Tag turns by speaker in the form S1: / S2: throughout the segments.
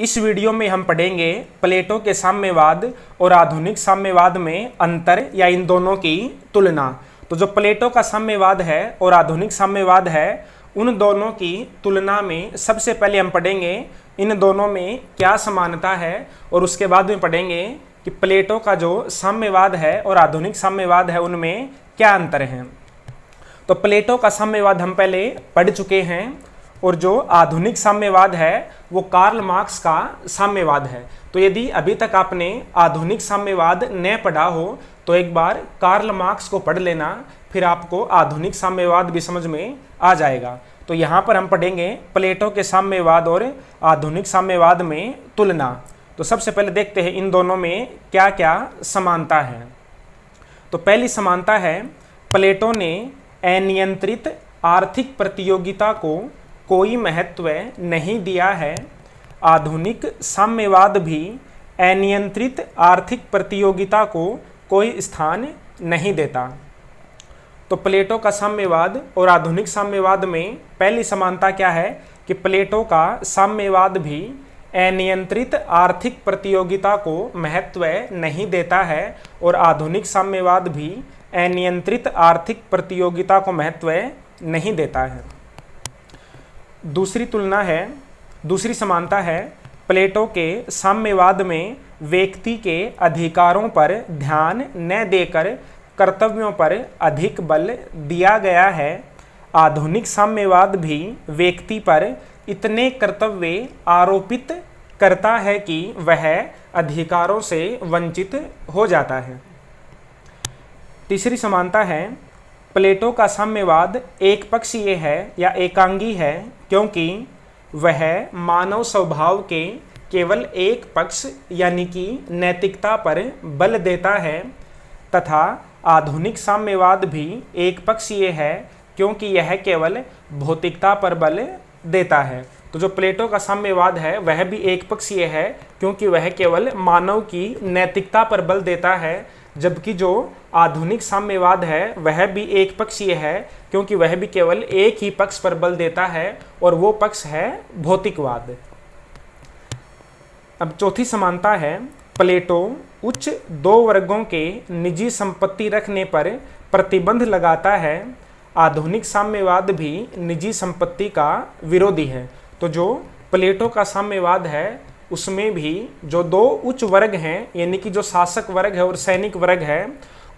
S1: इस वीडियो में हम पढ़ेंगे प्लेटो के साम्यवाद और आधुनिक साम्यवाद में अंतर या इन दोनों की तुलना। तो जो प्लेटो का साम्यवाद है और आधुनिक साम्यवाद है, उन दोनों की तुलना में सबसे पहले हम पढ़ेंगे इन दोनों में क्या समानता है, और उसके बाद में पढ़ेंगे कि प्लेटो का जो साम्यवाद है और आधुनिक साम्यवाद है उनमें क्या अंतर है। तो प्लेटो का साम्यवाद हम पहले पढ़ चुके हैं, और जो आधुनिक साम्यवाद है वो कार्ल मार्क्स का साम्यवाद है। तो यदि अभी तक आपने आधुनिक साम्यवाद न पढ़ा हो तो एक बार कार्ल मार्क्स को पढ़ लेना, फिर आपको आधुनिक साम्यवाद भी समझ में आ जाएगा। तो यहाँ पर हम पढ़ेंगे प्लेटो के साम्यवाद और आधुनिक साम्यवाद में तुलना। तो सबसे पहले देखते हैं इन दोनों में क्या क्या समानता है। तो पहली समानता है, प्लेटो ने अनियंत्रित आर्थिक प्रतियोगिता को कोई महत्व नहीं दिया है। आधुनिक साम्यवाद भी अनियंत्रित आर्थिक प्रतियोगिता को कोई स्थान नहीं देता। तो प्लेटो का साम्यवाद और आधुनिक साम्यवाद में पहली समानता क्या है कि प्लेटो का साम्यवाद भी अनियंत्रित आर्थिक प्रतियोगिता को महत्व नहीं देता है, और आधुनिक साम्यवाद भी अनियंत्रित आर्थिक प्रतियोगिता को महत्व नहीं देता है। दूसरी समानता है, प्लेटो के साम्यवाद में व्यक्ति के अधिकारों पर ध्यान न देकर कर्तव्यों पर अधिक बल दिया गया है। आधुनिक साम्यवाद भी व्यक्ति पर इतने कर्तव्य आरोपित करता है कि वह अधिकारों से वंचित हो जाता है। तीसरी समानता है, प्लेटो का साम्यवाद एक पक्षीय है या एकांगी है, क्योंकि वह मानव स्वभाव के केवल एक पक्ष यानी कि नैतिकता पर बल देता है, तथा आधुनिक साम्यवाद भी एक पक्षीय है क्योंकि यह केवल भौतिकता पर बल देता है। तो जो प्लेटो का साम्यवाद है वह भी एक पक्षीय है क्योंकि वह केवल मानव की नैतिकता पर बल देता है, जबकि जो आधुनिक साम्यवाद है वह भी एक पक्षीय है क्योंकि वह भी केवल एक ही पक्ष पर बल देता है, और वो पक्ष है भौतिकवाद। अब चौथी समानता है, प्लेटो उच्च दो वर्गों के निजी संपत्ति रखने पर प्रतिबंध लगाता है। आधुनिक साम्यवाद भी निजी संपत्ति का विरोधी है। तो जो प्लेटो का साम्यवाद है उसमें भी जो दो उच्च वर्ग हैं यानी कि जो शासक वर्ग है और सैनिक वर्ग है,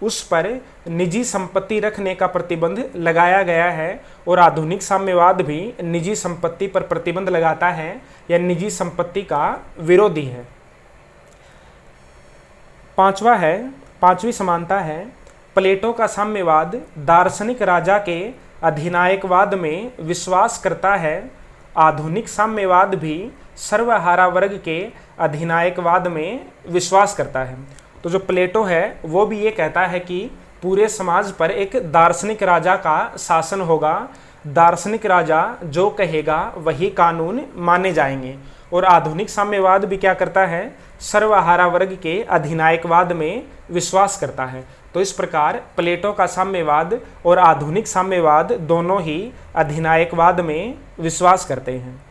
S1: उस पर निजी संपत्ति रखने का प्रतिबंध लगाया गया है, और आधुनिक साम्यवाद भी निजी संपत्ति पर प्रतिबंध लगाता है या निजी संपत्ति का विरोधी है। पांचवी समानता है, प्लेटो का साम्यवाद दार्शनिक राजा के अधिनायकवाद में विश्वास करता है। आधुनिक साम्यवाद भी सर्वहारा वर्ग के अधिनायकवाद में विश्वास करता है। तो जो प्लेटो है वो भी ये कहता है कि पूरे समाज पर एक दार्शनिक राजा का शासन होगा, दार्शनिक राजा जो कहेगा वही कानून माने जाएंगे। और आधुनिक साम्यवाद भी क्या करता है, सर्वहारा वर्ग के अधिनायकवाद में विश्वास करता है। तो इस प्रकार प्लेटो का साम्यवाद और आधुनिक साम्यवाद दोनों ही अधिनायकवाद में विश्वास करते हैं।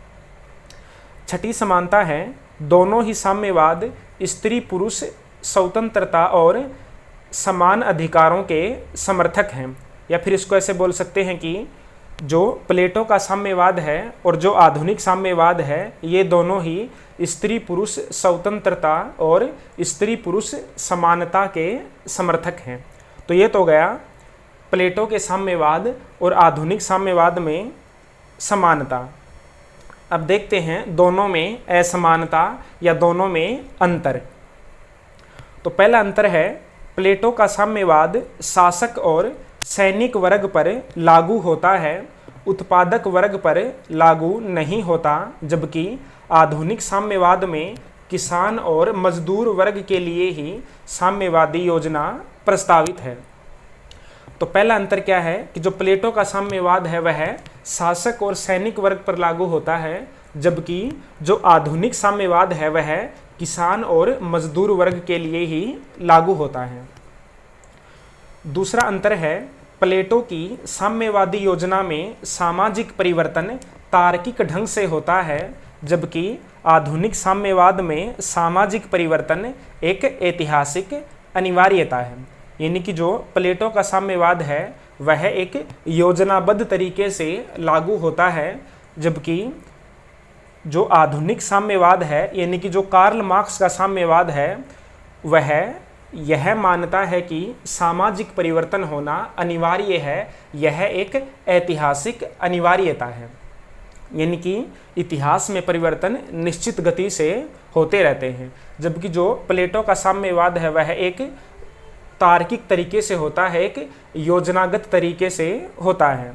S1: छठी समानता है, दोनों ही साम्यवाद स्त्री पुरुष स्वतंत्रता और समान अधिकारों के समर्थक हैं। या फिर इसको ऐसे बोल सकते हैं कि जो प्लेटो का साम्यवाद है और जो आधुनिक साम्यवाद है, ये दोनों ही स्त्री पुरुष स्वतंत्रता और स्त्री पुरुष समानता के समर्थक हैं। तो ये तो गया प्लेटो के साम्यवाद और आधुनिक साम्यवाद में समानता। अब देखते हैं दोनों में असमानता या दोनों में अंतर। तो पहला अंतर है, प्लेटो का साम्यवाद शासक और सैनिक वर्ग पर लागू होता है, उत्पादक वर्ग पर लागू नहीं होता, जबकि आधुनिक साम्यवाद में किसान और मजदूर वर्ग के लिए ही साम्यवादी योजना प्रस्तावित है। तो पहला अंतर क्या है कि जो प्लेटो का साम्यवाद है वह शासक और सैनिक वर्ग पर लागू होता है, जबकि जो आधुनिक साम्यवाद है वह किसान और मजदूर वर्ग के लिए ही लागू होता है। दूसरा अंतर है, प्लेटो की साम्यवादी योजना में सामाजिक परिवर्तन तार्किक ढंग से होता है, जबकि आधुनिक साम्यवाद में सामाजिक परिवर्तन एक ऐतिहासिक अनिवार्यता है। यानी कि जो प्लेटो का साम्यवाद है वह एक योजनाबद्ध तरीके से लागू होता है, जबकि जो आधुनिक साम्यवाद है यानी कि जो कार्ल मार्क्स का साम्यवाद है वह यह मानता है कि सामाजिक परिवर्तन होना अनिवार्य है, यह एक ऐतिहासिक अनिवार्यता है। यानी कि इतिहास में परिवर्तन निश्चित गति से होते रहते हैं, जबकि जो प्लेटो का साम्यवाद है वह एक तार्किक तरीके से होता है, एक योजनागत तरीके से होता है।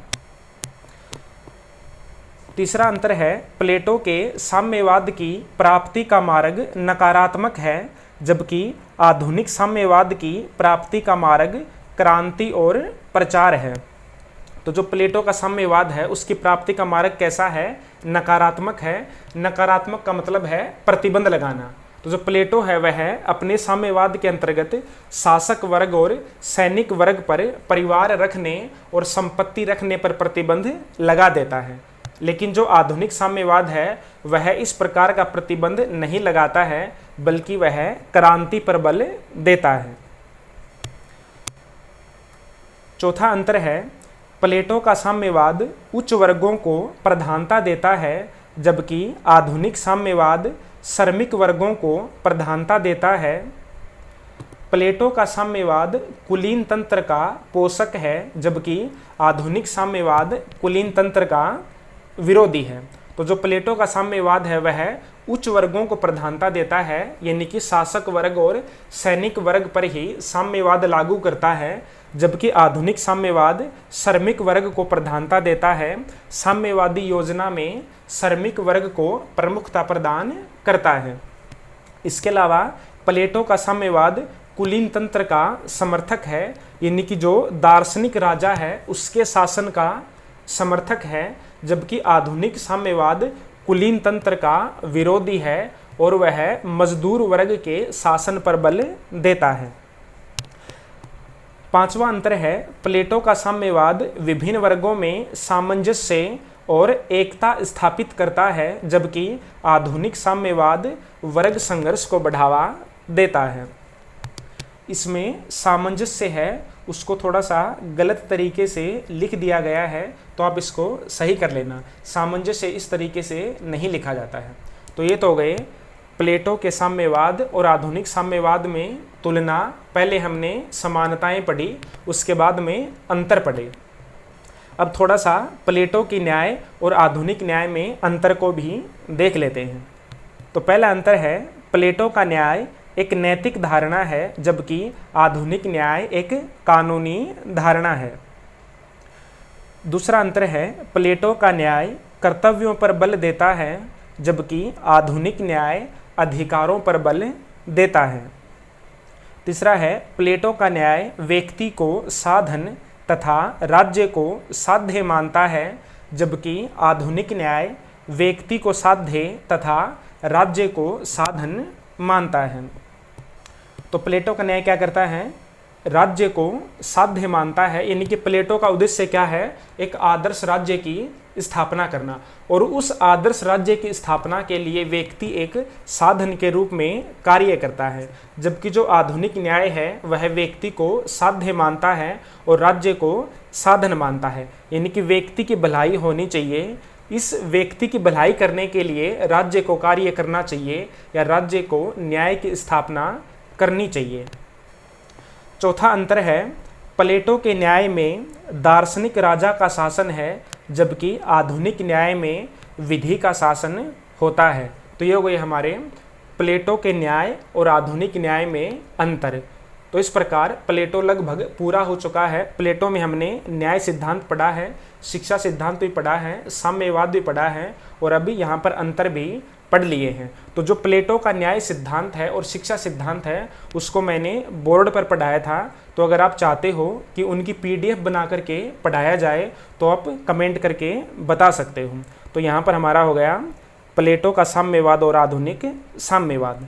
S1: तीसरा अंतर है, प्लेटो के साम्यवाद की प्राप्ति का मार्ग नकारात्मक है, जबकि आधुनिक साम्यवाद की प्राप्ति का मार्ग क्रांति और प्रचार है। तो जो प्लेटो का साम्यवाद है उसकी प्राप्ति का मार्ग कैसा है? नकारात्मक है। नकारात्मक का मतलब है प्रतिबंध लगाना। तो जो प्लेटो है वह अपने साम्यवाद के अंतर्गत शासक वर्ग और सैनिक वर्ग पर परिवार रखने और संपत्ति रखने पर प्रतिबंध लगा देता है, लेकिन जो आधुनिक साम्यवाद है वह इस प्रकार का प्रतिबंध नहीं लगाता है, बल्कि वह क्रांति पर बल देता है। चौथा अंतर है, प्लेटो का साम्यवाद उच्च वर्गों को प्रधानता देता है, जबकि आधुनिक साम्यवाद श्रमिक वर्गों को प्रधानता देता है। प्लेटो का साम्यवाद कुलीन तंत्र का पोषक है, जबकि आधुनिक साम्यवाद कुलीन तंत्र का विरोधी है। तो जो प्लेटो का साम्यवाद है वह उच्च वर्गों को प्रधानता देता है, यानी कि शासक वर्ग और सैनिक वर्ग पर ही साम्यवाद लागू करता है, जबकि आधुनिक साम्यवाद श्रमिक वर्ग को प्रधानता देता है। साम्यवादी योजना में श्रमिक वर्ग को प्रमुखता प्रदान करता है। इसके अलावा प्लेटो का साम्यवाद कुलीन तंत्र का समर्थक है, यानी कि जो दार्शनिक राजा है उसके शासन का समर्थक है, जबकि आधुनिक साम्यवाद कुलीन तंत्र का विरोधी है और वह मजदूर वर्ग के शासन पर बल देता है। पांचवा अंतर है, प्लेटो का साम्यवाद विभिन्न वर्गों में सामंजस्य और एकता स्थापित करता है, जबकि आधुनिक साम्यवाद वर्ग संघर्ष को बढ़ावा देता है। इसमें सामंजस्य है उसको थोड़ा सा गलत तरीके से लिख दिया गया है, तो आप इसको सही कर लेना। सामंजस्य इस तरीके से नहीं लिखा जाता है। तो ये तो हो गए प्लेटो के साम्यवाद और आधुनिक साम्यवाद में तुलना। पहले हमने समानताएं पढ़ी, उसके बाद में अंतर पढ़े। अब थोड़ा सा प्लेटो की न्याय और आधुनिक न्याय में अंतर को भी देख लेते हैं। तो पहला अंतर है, प्लेटो का न्याय एक नैतिक धारणा है, जबकि आधुनिक न्याय एक कानूनी धारणा है। दूसरा अंतर है, प्लेटो का न्याय कर्तव्यों पर बल देता है, जबकि आधुनिक न्याय अधिकारों पर बल देता है। तीसरा है, प्लेटो का न्याय व्यक्ति को साधन तथा राज्य को साध्य मानता है, जबकि आधुनिक न्याय व्यक्ति को साध्य तथा राज्य को साधन मानता है। तो प्लेटो का न्याय क्या करता है? राज्य को साध्य मानता है, यानी कि प्लेटो का उद्देश्य क्या है? एक आदर्श राज्य की स्थापना करना, और उस आदर्श राज्य की स्थापना के लिए व्यक्ति एक साधन के रूप में कार्य करता है, जबकि जो आधुनिक न्याय है वह व्यक्ति को साध्य मानता है और राज्य को साधन मानता है। यानी कि व्यक्ति की भलाई होनी चाहिए, इस व्यक्ति की भलाई करने के लिए राज्य को कार्य करना चाहिए या राज्य को न्याय की स्थापना करनी चाहिए। चौथा अंतर है, प्लेटो के न्याय में दार्शनिक राजा का शासन है, जबकि आधुनिक न्याय में विधि का शासन होता है। तो ये हो गए हमारे प्लेटो के न्याय और आधुनिक न्याय में अंतर। तो इस प्रकार प्लेटो लगभग पूरा हो चुका है। प्लेटो में हमने न्याय सिद्धांत पढ़ा है, शिक्षा सिद्धांत भी पढ़ा है, साम्यवाद भी पढ़ा है और अभी यहाँ पर अंतर भी पढ़ लिए हैं। तो जो प्लेटो का न्याय सिद्धांत है और शिक्षा सिद्धांत है उसको मैंने बोर्ड पर पढ़ाया था। तो अगर आप चाहते हो कि उनकी PDF बना करके पढ़ाया जाए तो आप कमेंट करके बता सकते हो। तो यहाँ पर हमारा हो गया प्लेटो का साम्यवाद और आधुनिक साम्यवाद।